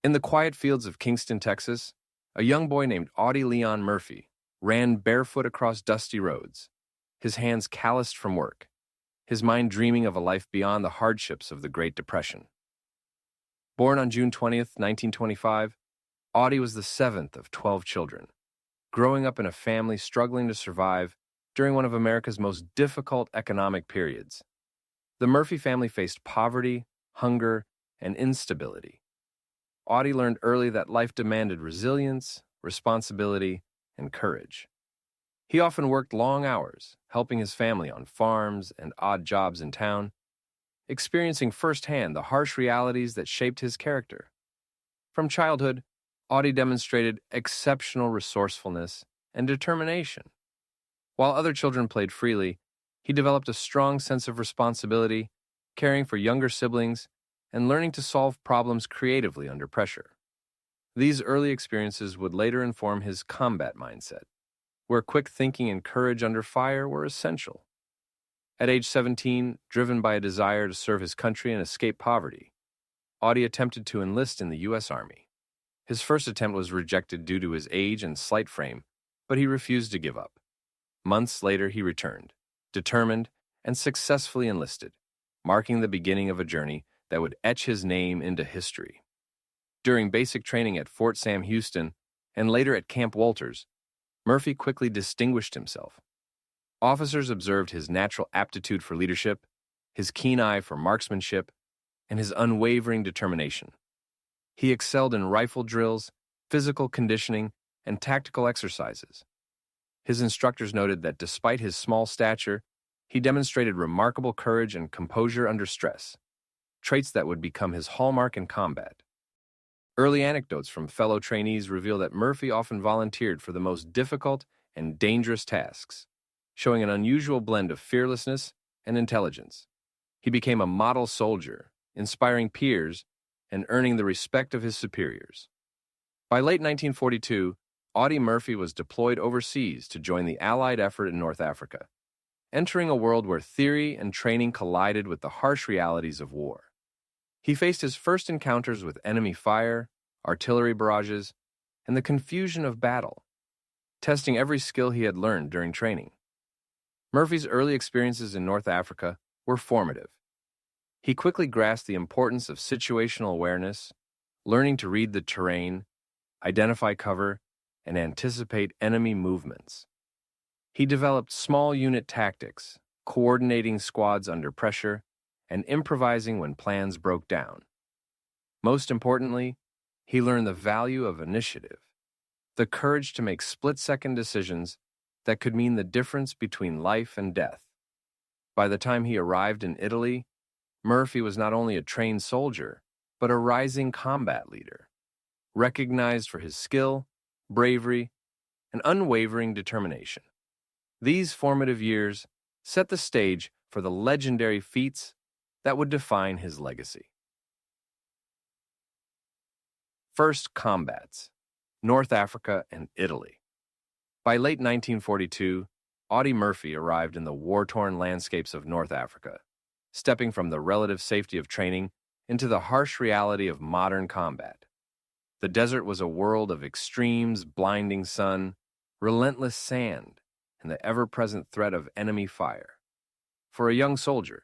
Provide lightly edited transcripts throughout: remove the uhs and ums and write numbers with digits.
In the quiet fields of Kingston, Texas, a young boy named Audie Murphy ran barefoot across dusty roads, his hands calloused from work, his mind dreaming of a life beyond the hardships of the Great Depression. Born on June 20th, 1925, Audie was the seventh of 12 children, growing up in a family struggling to survive during one of America's most difficult economic periods. The Murphy family faced poverty, hunger, and instability. Audie learned early that life demanded resilience, responsibility, and courage. He often worked long hours, helping his family on farms and odd jobs in town, experiencing firsthand the harsh realities that shaped his character. From childhood, Audie demonstrated exceptional resourcefulness and determination. While other children played freely, he developed a strong sense of responsibility, caring for younger siblings, and learning to solve problems creatively under pressure. These early experiences would later inform his combat mindset, where quick thinking and courage under fire were essential. At age 17, driven by a desire to serve his country and escape poverty, Audie attempted to enlist in the U.S. Army. His first attempt was rejected due to his age and slight frame, but he refused to give up. Months later, he returned, determined and successfully enlisted, marking the beginning of a journey that would etch his name into history. During basic training at Fort Sam Houston and later at Camp Walters, Murphy quickly distinguished himself. Officers observed his natural aptitude for leadership, his keen eye for marksmanship, and his unwavering determination. He excelled in rifle drills, physical conditioning, and tactical exercises. His instructors noted that despite his small stature, he demonstrated remarkable courage and composure under stress, traits that would become his hallmark in combat. Early anecdotes from fellow trainees reveal that Murphy often volunteered for the most difficult and dangerous tasks, showing an unusual blend of fearlessness and intelligence. He became a model soldier, inspiring peers and earning the respect of his superiors. By late 1942, Audie Murphy was deployed overseas to join the Allied effort in North Africa, entering a world where theory and training collided with the harsh realities of war. He faced his first encounters with enemy fire, artillery barrages, and the confusion of battle, testing every skill he had learned during training. Murphy's early experiences in North Africa were formative. He quickly grasped the importance of situational awareness, learning to read the terrain, identify cover, and anticipate enemy movements. He developed small unit tactics, coordinating squads under pressure, and improvising when plans broke down. Most importantly, he learned the value of initiative, the courage to make split-second decisions that could mean the difference between life and death. By the time he arrived in Italy, Murphy was not only a trained soldier, but a rising combat leader, recognized for his skill, bravery, and unwavering determination. These formative years set the stage for the legendary feats that would define his legacy. First combats, North Africa and Italy. By late 1942, Audie Murphy arrived in the war-torn landscapes of North Africa, stepping from the relative safety of training into the harsh reality of modern combat. The desert was a world of extremes, blinding sun, relentless sand, and the ever-present threat of enemy fire. For a young soldier,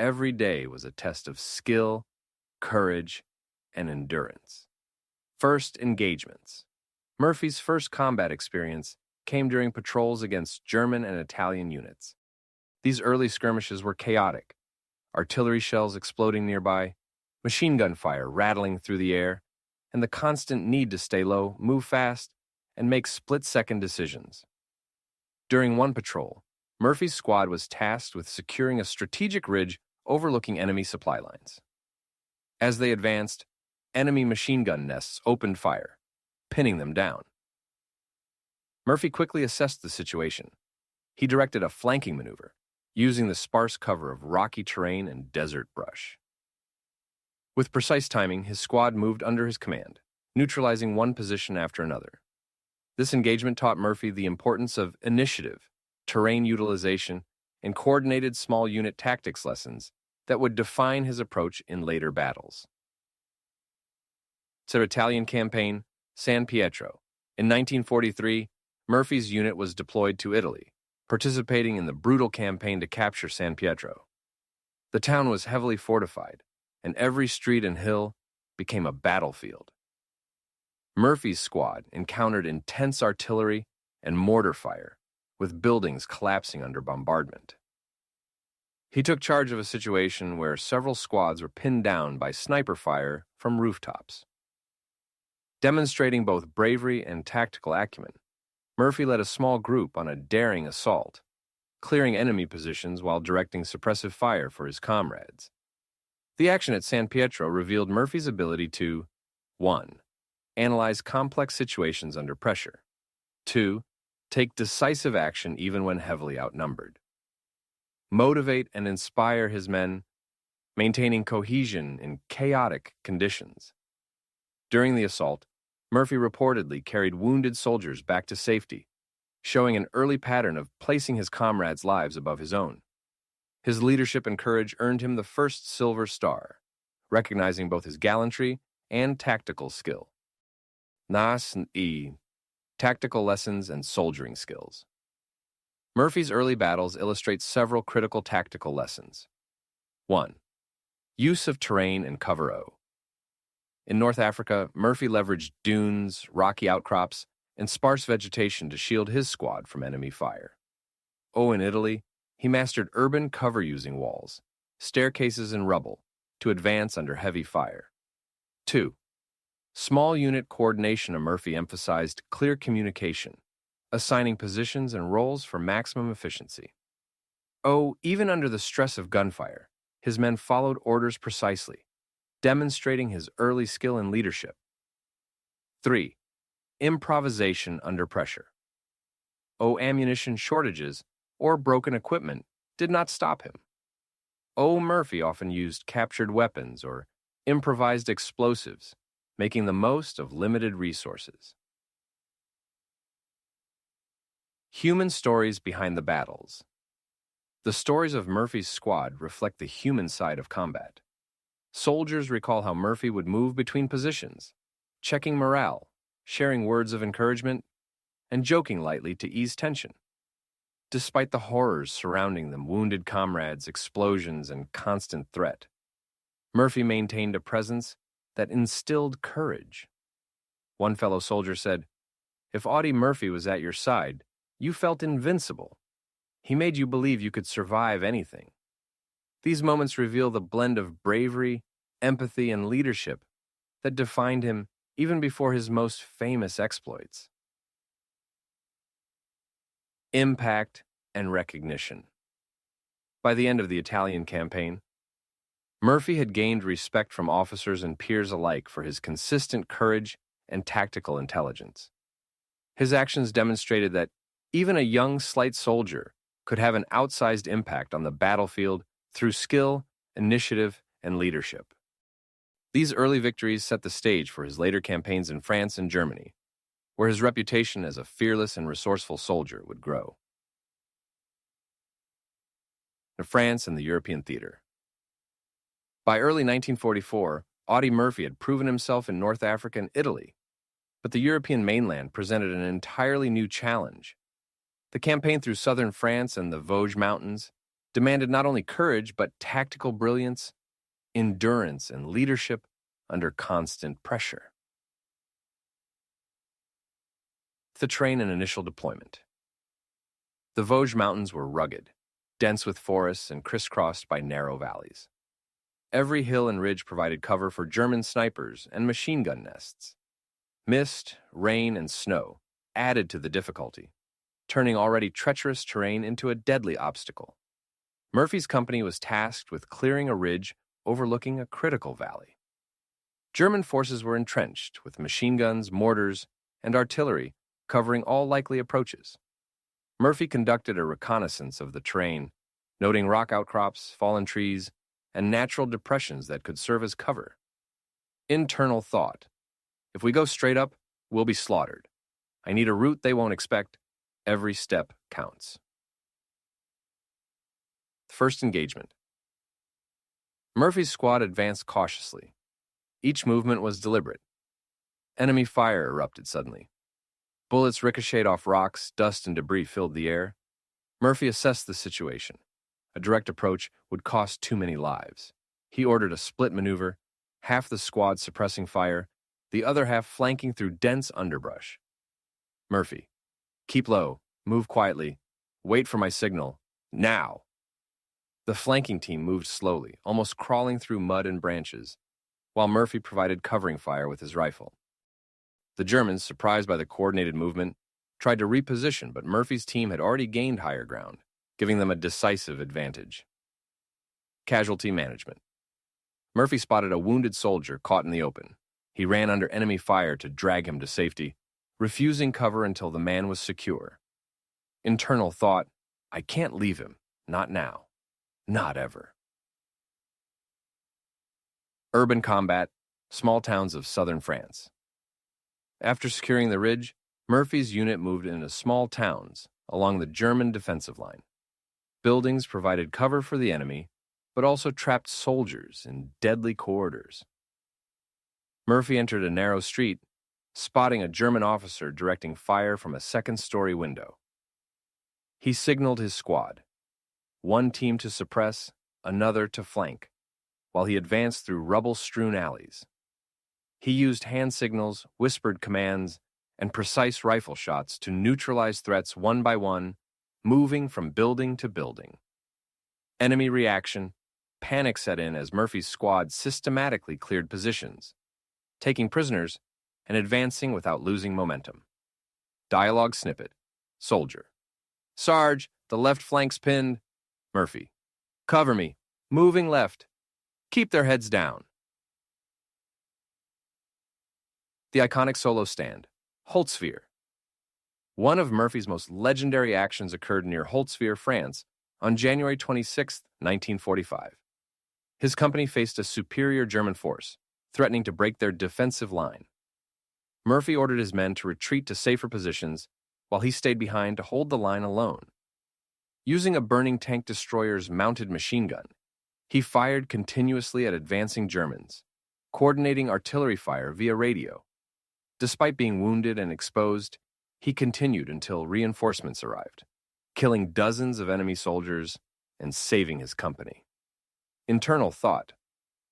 every day was a test of skill, courage, and endurance. First engagements. Murphy's first combat experience came during patrols against German and Italian units. These early skirmishes were chaotic, artillery shells exploding nearby, machine gun fire rattling through the air, and the constant need to stay low, move fast, and make split-second decisions. During one patrol, Murphy's squad was tasked with securing a strategic ridge overlooking enemy supply lines. As they advanced, enemy machine gun nests opened fire, pinning them down. Murphy quickly assessed the situation. He directed a flanking maneuver, using the sparse cover of rocky terrain and desert brush. With precise timing, his squad moved under his command, neutralizing one position after another. This engagement taught Murphy the importance of initiative, terrain utilization, and coordinated small unit tactics lessons that would define his approach in later battles. Italian campaign, San Pietro. In 1943, Murphy's unit was deployed to Italy, participating in the brutal campaign to capture San Pietro. The town was heavily fortified, and every street and hill became a battlefield. Murphy's squad encountered intense artillery and mortar fire, with buildings collapsing under bombardment. He took charge of a situation where several squads were pinned down by sniper fire from rooftops. Demonstrating both bravery and tactical acumen, Murphy led a small group on a daring assault, clearing enemy positions while directing suppressive fire for his comrades. The action at San Pietro revealed Murphy's ability to 1. Analyze complex situations under pressure. 2. Take decisive action even when heavily outnumbered. Motivate and inspire his men, maintaining cohesion in chaotic conditions. During the assault, Murphy reportedly carried wounded soldiers back to safety, showing an early pattern of placing his comrades' lives above his own. His leadership and courage earned him the first Silver Star, recognizing both his gallantry and tactical skill. Nas e Tactical Lessons and Soldiering Skills. Murphy's early battles illustrate several critical tactical lessons. 1. Use of terrain and cover O. In North Africa, Murphy leveraged dunes, rocky outcrops, and sparse vegetation to shield his squad from enemy fire. In Italy, he mastered urban cover-using walls, staircases, and rubble to advance under heavy fire. 2. Small unit coordination of Murphy emphasized clear communication, assigning positions and roles for maximum efficiency. Even under the stress of gunfire, his men followed orders precisely, demonstrating his early skill in leadership. 3. Improvisation under pressure. Ammunition shortages or broken equipment did not stop him. Murphy often used captured weapons or improvised explosives, making the most of limited resources. Human stories behind the battles. The stories of Murphy's squad reflect the human side of combat. Soldiers recall how Murphy would move between positions, checking morale, sharing words of encouragement, and joking lightly to ease tension. Despite the horrors surrounding them, wounded comrades, explosions, and constant threat, Murphy maintained a presence that instilled courage. One fellow soldier said, "If Audie Murphy was at your side, you felt invincible. He made you believe you could survive anything." These moments reveal the blend of bravery, empathy, and leadership that defined him even before his most famous exploits. Impact and recognition. By the end of the Italian campaign, Murphy had gained respect from officers and peers alike for his consistent courage and tactical intelligence. His actions demonstrated that even a young, slight soldier could have an outsized impact on the battlefield through skill, initiative, and leadership. These early victories set the stage for his later campaigns in France and Germany, where his reputation as a fearless and resourceful soldier would grow. France and the European theater. By early 1944, Audie Murphy had proven himself in North Africa and Italy, but the European mainland presented an entirely new challenge. The campaign through southern France and the Vosges Mountains demanded not only courage, but tactical brilliance, endurance, and leadership under constant pressure. The train and initial deployment. The Vosges Mountains were rugged, dense with forests and crisscrossed by narrow valleys. Every hill and ridge provided cover for German snipers and machine gun nests. Mist, rain, and snow added to the difficulty, turning already treacherous terrain into a deadly obstacle. Murphy's company was tasked with clearing a ridge overlooking a critical valley. German forces were entrenched, with machine guns, mortars, and artillery covering all likely approaches. Murphy conducted a reconnaissance of the terrain, noting rock outcrops, fallen trees, and natural depressions that could serve as cover. Internal thought: if we go straight up, we'll be slaughtered. I need a route they won't expect. Every step counts. First engagement. Murphy's squad advanced cautiously. Each movement was deliberate, Enemy fire erupted suddenly. Bullets ricocheted off rocks, dust and debris filled the air. Murphy assessed the situation. A direct approach would cost too many lives. He ordered a split maneuver, half the squad suppressing fire, the other half flanking through dense underbrush. Murphy, keep low, move quietly, wait for my signal, now. The flanking team moved slowly, almost crawling through mud and branches, while Murphy provided covering fire with his rifle. The Germans, surprised by the coordinated movement, tried to reposition, but Murphy's team had already gained higher ground, giving them a decisive advantage. Casualty management. Murphy spotted a wounded soldier caught in the open. He ran under enemy fire to drag him to safety, refusing cover until the man was secure. Internal thought, I can't leave him, not now, not ever. Urban combat, small towns of southern France. After securing the ridge, Murphy's unit moved into small towns along the German defensive line. Buildings provided cover for the enemy, but also trapped soldiers in deadly corridors. Murphy entered a narrow street, spotting a German officer directing fire from a second-story window. He signaled his squad, one team to suppress, another to flank, while he advanced through rubble-strewn alleys. He used hand signals, whispered commands, and precise rifle shots to neutralize threats one by one, moving from building to building. Enemy reaction, panic set in as Murphy's squad systematically cleared positions, taking prisoners and advancing without losing momentum. Dialogue snippet. Soldier. Sarge, the left flank's pinned. Murphy. Cover me. Moving left. Keep their heads down. The iconic solo stand. Holtzwihr. One of Murphy's most legendary actions occurred near Holtzwihr, France, on January 26, 1945. His company faced a superior German force, threatening to break their defensive line. Murphy ordered his men to retreat to safer positions, while he stayed behind to hold the line alone. Using a burning tank destroyer's mounted machine gun, he fired continuously at advancing Germans, coordinating artillery fire via radio. Despite being wounded and exposed, he continued until reinforcements arrived, killing dozens of enemy soldiers and saving his company. Internal thought,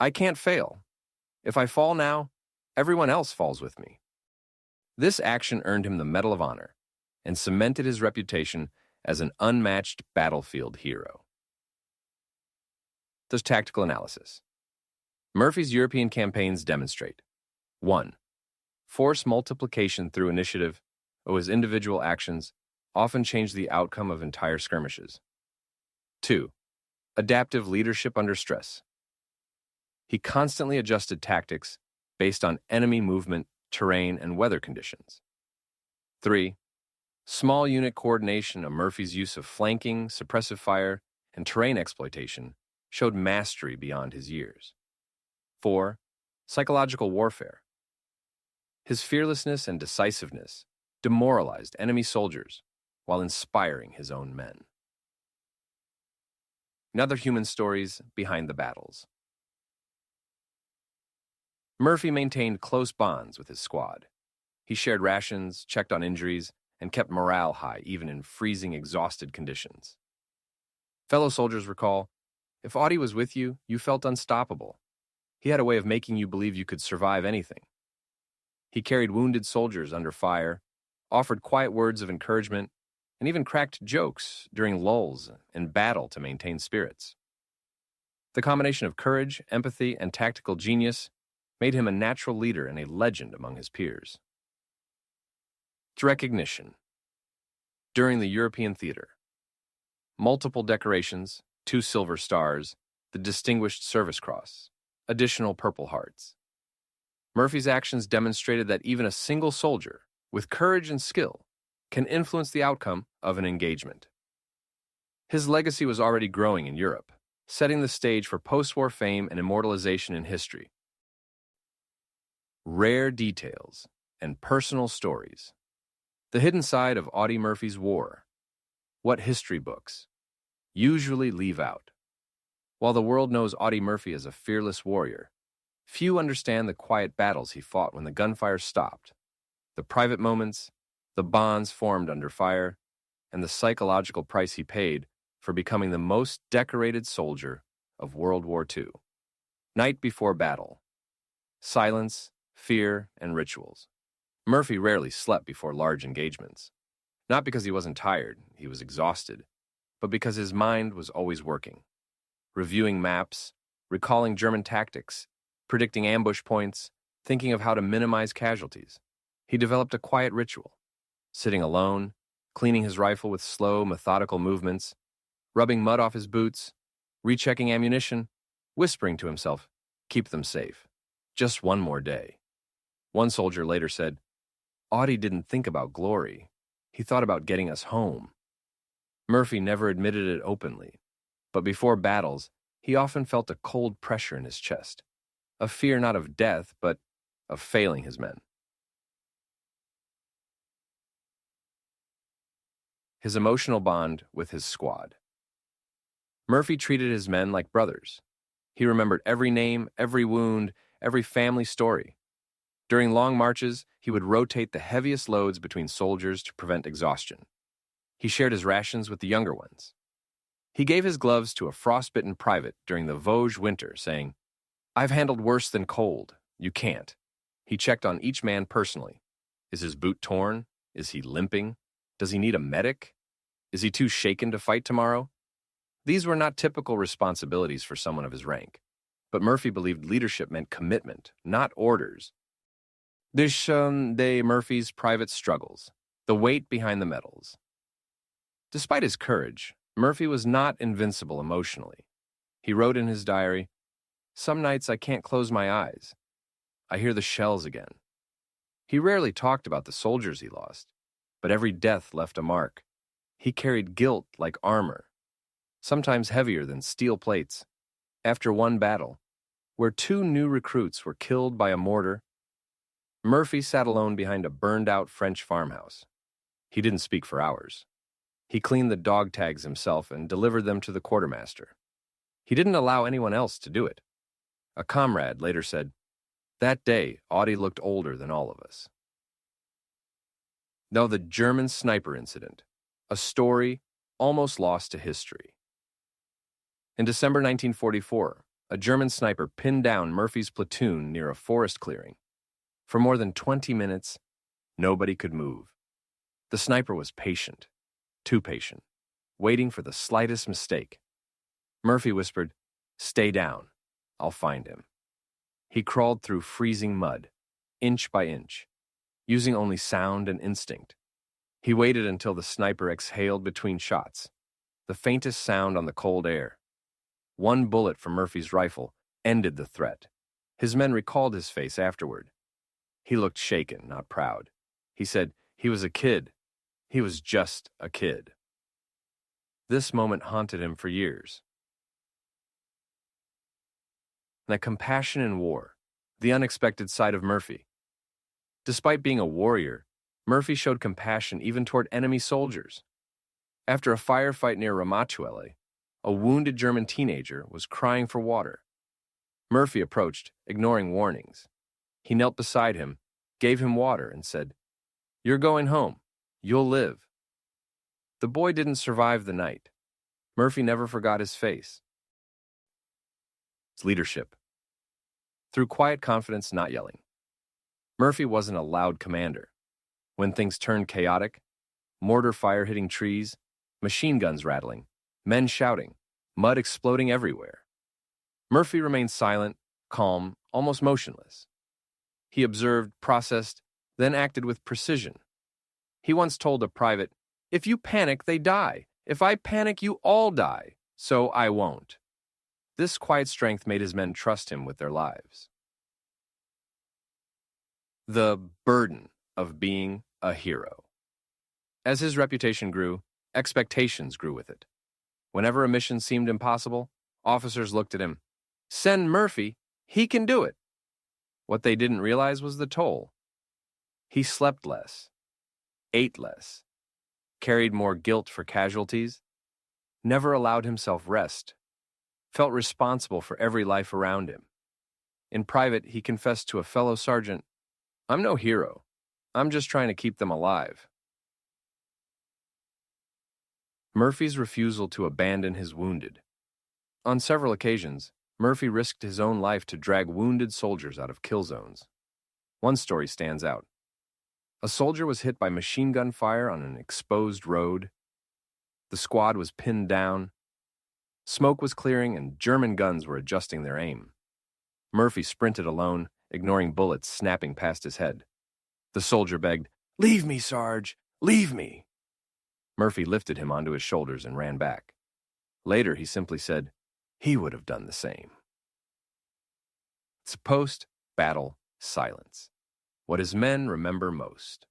I can't fail. If I fall now, everyone else falls with me. This action earned him the Medal of Honor and cemented his reputation as an unmatched battlefield hero. The tactical analysis. Murphy's European campaigns demonstrate 1. Force multiplication through initiative, or his individual actions, often change the outcome of entire skirmishes. 2. Adaptive leadership under stress. He constantly adjusted tactics based on enemy movement, terrain, and weather conditions. 3. Small unit coordination of Murphy's use of flanking, suppressive fire, and terrain exploitation showed mastery beyond his years. 4. Psychological warfare. His fearlessness and decisiveness demoralized enemy soldiers while inspiring his own men. Other human stories behind the battles. Murphy maintained close bonds with his squad. He shared rations, checked on injuries, and kept morale high even in freezing, exhausted conditions. Fellow soldiers recall, if Audie was with you, you felt unstoppable. He had a way of making you believe you could survive anything. He carried wounded soldiers under fire, offered quiet words of encouragement, and even cracked jokes during lulls in battle to maintain spirits. The combination of courage, empathy, and tactical genius made him a natural leader and a legend among his peers. Recognition. During the European theater, multiple decorations, 2 silver stars, the Distinguished Service Cross, additional Purple Hearts. Murphy's actions demonstrated that even a single soldier, with courage and skill, can influence the outcome of an engagement. His legacy was already growing in Europe, setting the stage for post-war fame and immortalization in history. Rare details and personal stories. The hidden side of Audie Murphy's war. What history books usually leave out. While the world knows Audie Murphy as a fearless warrior, Few understand the quiet battles he fought when the gunfire stopped, the private moments, the bonds formed under fire, and the psychological price he paid for becoming the most decorated soldier of World War II. Night before battle. Silence, fear, and rituals. Murphy rarely slept before large engagements. Not because he wasn't tired, he was exhausted, but because his mind was always working. Reviewing maps, recalling German tactics, predicting ambush points, thinking of how to minimize casualties. He developed a quiet ritual, sitting alone, cleaning his rifle with slow, methodical movements, rubbing mud off his boots, rechecking ammunition, whispering to himself, "Keep them safe. Just one more day." One soldier later said, "Audie didn't think about glory. He thought about getting us home." Murphy never admitted it openly, but before battles, he often felt a cold pressure in his chest, a fear not of death, but of failing his men. His emotional bond with his squad. Murphy treated his men like brothers. He remembered every name, every wound, every family story. During long marches, he would rotate the heaviest loads between soldiers to prevent exhaustion. He shared his rations with the younger ones. He gave his gloves to a frostbitten private during the Vosges winter, saying, "I've handled worse than cold. You can't." He checked on each man personally. Is his boot torn? Is he limping? Does he need a medic? Is he too shaken to fight tomorrow? These were not typical responsibilities for someone of his rank, but Murphy believed leadership meant commitment, not orders. This day Murphy's private struggles, the weight behind the medals. Despite his courage, Murphy was not invincible emotionally. He wrote in his diary, "Some nights I can't close my eyes. I hear the shells again." He rarely talked about the soldiers he lost, but every death left a mark. He carried guilt like armor, sometimes heavier than steel plates. After one battle, where 2 new recruits were killed by a mortar, Murphy sat alone behind a burned-out French farmhouse. He didn't speak for hours. He cleaned the dog tags himself and delivered them to the quartermaster. He didn't allow anyone else to do it. A comrade later said, "That day, Audie looked older than all of us." Now, the German sniper incident, a story almost lost to history. In December 1944, a German sniper pinned down Murphy's platoon near a forest clearing. For more than 20 minutes, nobody could move. The sniper was patient, too patient, waiting for the slightest mistake. Murphy whispered, "Stay down. I'll find him." He crawled through freezing mud, inch by inch, using only sound and instinct. He waited until the sniper exhaled between shots, the faintest sound on the cold air. One bullet from Murphy's rifle ended the threat. His men recalled his face afterward. He looked shaken, not proud. He said, "He was a kid. He was just a kid." This moment haunted him for years. The compassion in war, the unexpected side of Murphy. Despite being a warrior, Murphy showed compassion even toward enemy soldiers. After a firefight near Ramatuelle, a wounded German teenager was crying for water. Murphy approached, ignoring warnings. He knelt beside him, gave him water, and said, "You're going home. You'll live." The boy didn't survive the night. Murphy never forgot his face. His leadership. Through quiet confidence, not yelling. Murphy wasn't a loud commander. When things turned chaotic, mortar fire hitting trees, machine guns rattling, men shouting, mud exploding everywhere, Murphy remained silent, calm, almost motionless. He observed, processed, then acted with precision. He once told a private, "If you panic, they die. If I panic, you all die. So I won't." This quiet strength made his men trust him with their lives. The burden of being a hero. As his reputation grew, expectations grew with it. Whenever a mission seemed impossible, officers looked at him. "Send Murphy, he can do it." What they didn't realize was the toll. He slept less, ate less, carried more guilt for casualties, never allowed himself rest, felt responsible for every life around him. In private, he confessed to a fellow sergeant, "I'm no hero. I'm just trying to keep them alive." Murphy's refusal to abandon his wounded. On several occasions, Murphy risked his own life to drag wounded soldiers out of kill zones. One story stands out. A soldier was hit by machine gun fire on an exposed road. The squad was pinned down. Smoke was clearing and German guns were adjusting their aim. Murphy sprinted alone, ignoring bullets snapping past his head. The soldier begged, "Leave me, Sarge, leave me." Murphy lifted him onto his shoulders and ran back. Later, he simply said, he would have done the same. It's post-battle silence. What his men remember most.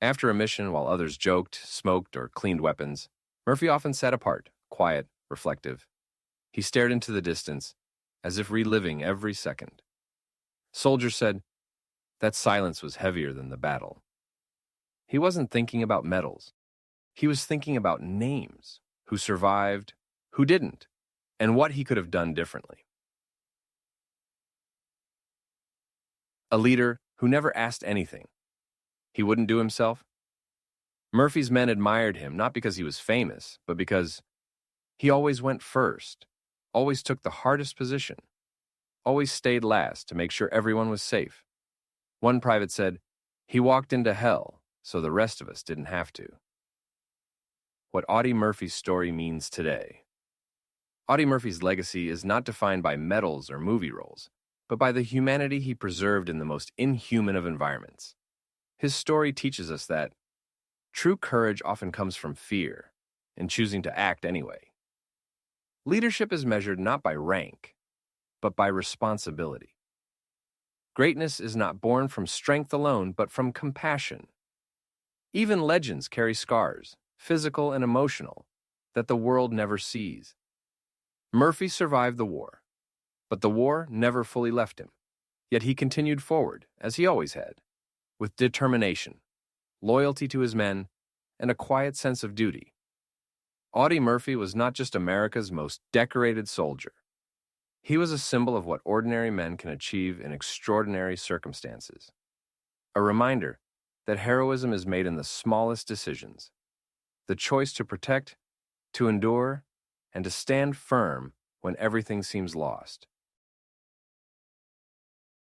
After a mission, while others joked, smoked, or cleaned weapons, Murphy often sat apart, quiet, reflective. He stared into the distance, as if reliving every second. Soldiers said, that silence was heavier than the battle. He wasn't thinking about medals. He was thinking about names, who survived, who didn't, and what he could have done differently. A leader who never asked anything. He wouldn't do himself. Murphy's men admired him not because he was famous, but because he always went first, always took the hardest position, always stayed last to make sure everyone was safe. One private said, he walked into hell so the rest of us didn't have to. What Audie Murphy's story means today. Audie Murphy's legacy is not defined by medals or movie roles, but by the humanity he preserved in the most inhuman of environments. His story teaches us that true courage often comes from fear and choosing to act anyway. Leadership is measured not by rank, but by responsibility. Greatness is not born from strength alone, but from compassion. Even legends carry scars, physical and emotional, that the world never sees. Murphy survived the war, but the war never fully left him. Yet he continued forward, as he always had, with determination, loyalty to his men, and a quiet sense of duty. Audie Murphy was not just America's most decorated soldier. He was a symbol of what ordinary men can achieve in extraordinary circumstances. A reminder that heroism is made in the smallest decisions. The choice to protect, to endure, and to stand firm when everything seems lost.